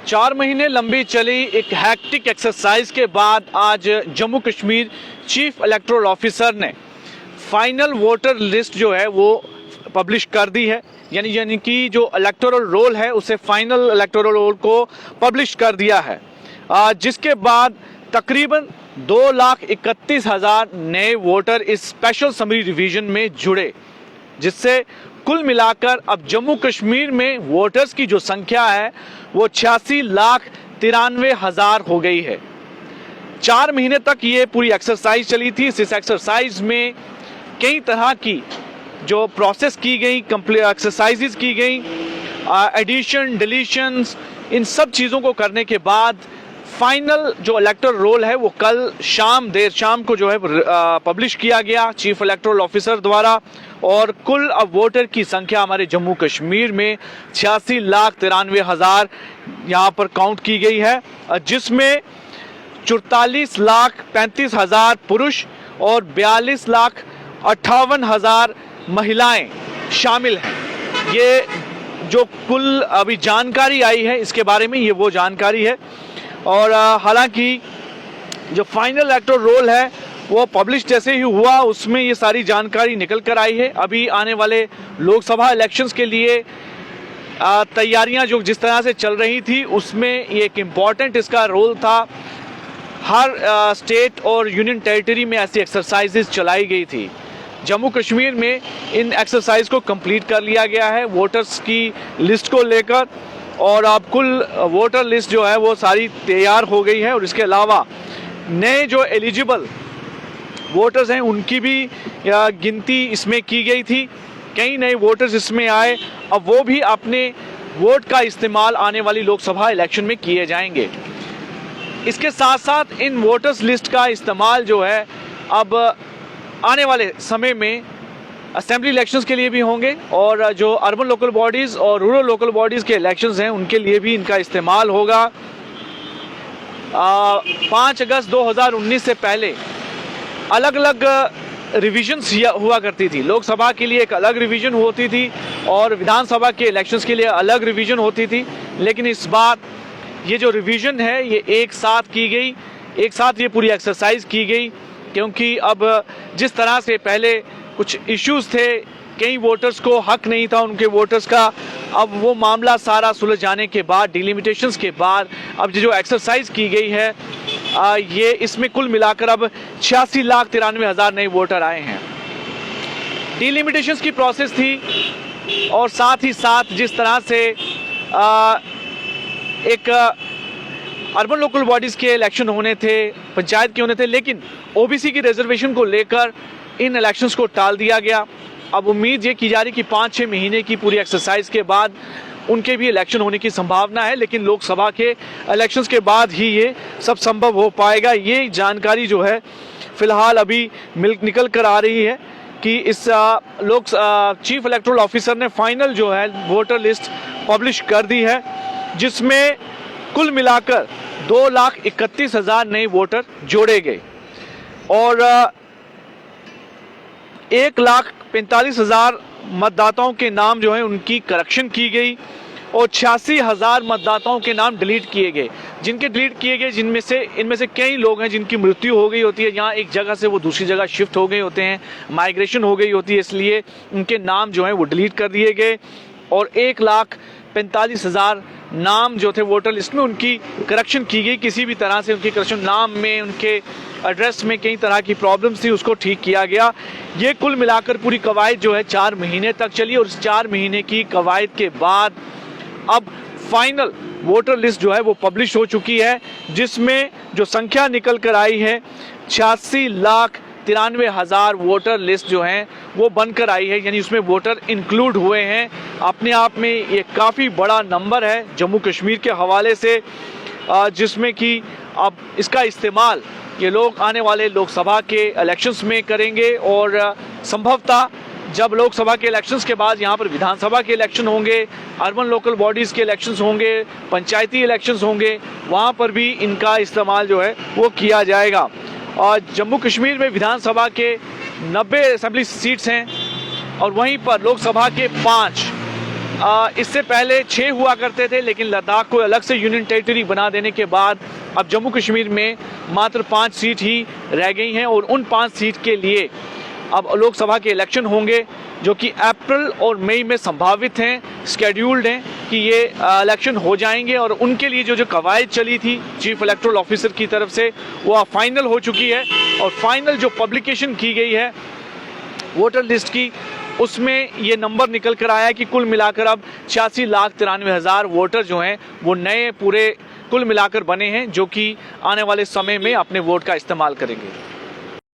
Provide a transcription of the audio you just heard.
4 महीने लंबी चली एक हैक्टिक एक्सरसाइज के बाद आज Jammu Kashmir chief electoral officer ने फाइनल वोटर लिस्ट जो है वो पब्लिश कर दी है। यानी कि जो इलेक्टोरल रोल है उसे फाइनल इलेक्टोरल रोल को पब्लिश कर दिया है, जिसके बाद तकरीबन 2,31,000 नए वोटर इस स्पेशल समरी रिवीजन में जुड़े, जिससे कुल मिलाकर अब जम्मू कश्मीर में वोटर्स की जो संख्या है वो 86,93,000 हो गई है। 4 महीने तक ये पूरी एक्सरसाइज चली थी। इस एक्सरसाइज में कई तरह की जो प्रोसेस की गई, एक्सरसाइजेज की गई, एडिशन, डिलीशंस, इन सब चीज़ों को करने के बाद फाइनल जो इलेक्टोरल रोल है वो कल देर शाम को जो है पब्लिश किया गया चीफ इलेक्टोरल ऑफिसर द्वारा। और कुल अब वोटर की संख्या हमारे जम्मू कश्मीर में 86,93,000 यहाँ पर काउंट की गई है, जिसमें 44,35,000 पुरुष और 42,58,000 महिलाएं शामिल हैं। ये जो कुल अभी जानकारी आई है इसके बारे में ये वो जानकारी है। और हालांकि जो फाइनल इलेक्टोरल रोल है वो पब्लिश जैसे ही हुआ उसमें ये सारी जानकारी निकल कर आई है। अभी आने वाले लोकसभा इलेक्शंस के लिए तैयारियां जो जिस तरह से चल रही थी उसमें ये एक इम्पॉर्टेंट इसका रोल था। हर स्टेट और यूनियन टेरिटरी में ऐसी एक्सरसाइजेज चलाई गई थी। जम्मू कश्मीर में इन एक्सरसाइज को कंप्लीट कर लिया गया है वोटर्स की लिस्ट को लेकर, और अब कुल वोटर लिस्ट जो है वो सारी तैयार हो गई है। और इसके अलावा नए जो एलिजिबल वोटर्स हैं उनकी भी गिनती इसमें की गई थी। कई नए वोटर्स इसमें आए, अब वो भी अपने वोट का इस्तेमाल आने वाली लोकसभा इलेक्शन में किए जाएंगे। इसके साथ साथ इन वोटर्स लिस्ट का इस्तेमाल जो है अब आने वाले समय में असेंबली इलेक्शंस के लिए भी होंगे, और जो अर्बन लोकल बॉडीज़ और रूरल लोकल बॉडीज़ के इलेक्शंस हैं उनके लिए भी इनका इस्तेमाल होगा। 5 अगस्त 2019 से पहले अलग अलग रिविजन्स हुआ करती थी। लोकसभा के लिए एक अलग रिवीजन होती थी और विधानसभा के इलेक्शंस के लिए अलग रिवीजन होती थी, लेकिन इस बार ये जो रिवीजन है ये एक साथ की गई, एक साथ ये पूरी एक्सरसाइज की गई। क्योंकि अब जिस तरह से पहले कुछ इश्यूज थे, कई वोटर्स को हक नहीं था उनके वोटर्स का, अब वो मामला सारा सुलझ जाने के बाद, डिलिमिटेशंस के बाद अब जो एक्सरसाइज की गई है ये इसमें कुल मिलाकर अब 86,93,000 नए वोटर आए हैं। डिलिमिटेशंस की प्रोसेस थी और साथ ही साथ जिस तरह से एक अर्बन लोकल बॉडीज़ के इलेक्शन होने थे, पंचायत के होने थे, लेकिन ओबीसी की रिजर्वेशन को लेकर इन इलेक्शंस को टाल दिया गया। अब उम्मीद ये की जा रही कि 5-6 महीने की पूरी एक्सरसाइज के बाद उनके भी इलेक्शन होने की संभावना है, लेकिन लोकसभा के इलेक्शंस के बाद ही ये सब संभव हो पाएगा। ये जानकारी जो है फिलहाल अभी निकल कर आ रही है कि इस चीफ इलेक्टोरल ऑफिसर ने फाइनल जो है वोटर लिस्ट पब्लिश कर दी है, जिसमें कुल मिलाकर 2,31,000 नए वोटर जोड़े गए और 1,45,000 मतदाताओं के नाम जो है उनकी करेक्शन की गई और 86,000 मतदाताओं के नाम डिलीट किए गए। जिनके डिलीट किए गए इनमें से कई लोग हैं जिनकी मृत्यु हो गई होती है, यहाँ एक जगह से वो दूसरी जगह शिफ्ट हो गए होते हैं, माइग्रेशन हो गई होती है, इसलिए उनके नाम जो हैं वो डिलीट कर दिए गए। और 1,45,000 नाम जो थे वोटर लिस्ट में उनकी करेक्शन की गई। किसी भी तरह से उनकी करेक्शन, नाम में, उनके एड्रेस में कई तरह की प्रॉब्लम्स थी, उसको ठीक किया गया। ये कुल मिलाकर पूरी कवायद जो है 4 महीने तक चली और इस 4 महीने की कवायद के बाद अब फाइनल वोटर लिस्ट जो है वो पब्लिश हो चुकी है, जिसमें जो संख्या निकल कर आई है 86,93,000 वोटर लिस्ट जो हैं वो बनकर आई है, यानी उसमें वोटर इंक्लूड हुए हैं। अपने आप में ये काफ़ी बड़ा नंबर है जम्मू कश्मीर के हवाले से, जिसमें कि अब इसका इस्तेमाल ये लोग आने वाले लोकसभा के इलेक्शंस में करेंगे और संभवतः जब लोकसभा के इलेक्शंस के बाद यहाँ पर विधानसभा के इलेक्शन होंगे, अर्बन लोकल बॉडीज़ के इलेक्शंस होंगे, पंचायती इलेक्शंस होंगे, वहाँ पर भी इनका इस्तेमाल जो है वो किया जाएगा। और जम्मू कश्मीर में विधानसभा के 90 असेंबली सीट्स हैं और वहीं पर लोकसभा के 5 इससे पहले 6 हुआ करते थे, लेकिन लद्दाख को अलग से यूनियन टेरिटरी बना देने के बाद अब जम्मू कश्मीर में मात्र 5 सीट ही रह गई हैं और उन 5 सीट के लिए अब लोकसभा के इलेक्शन होंगे जो कि अप्रैल और मई में संभावित हैं, स्केड्यूल्ड हैं कि ये इलेक्शन हो जाएंगे। और उनके लिए जो कवायद चली थी चीफ इलेक्टोरल ऑफिसर की तरफ से वो अब फाइनल हो चुकी है और फाइनल जो पब्लिकेशन की गई है वोटर लिस्ट की, उसमें ये नंबर निकल कर आया कि कुल मिलाकर अब 86,93,000 वोटर जो हैं वो नए पूरे कुल मिलाकर बने हैं जो कि आने वाले समय में अपने वोट का इस्तेमाल करेंगे।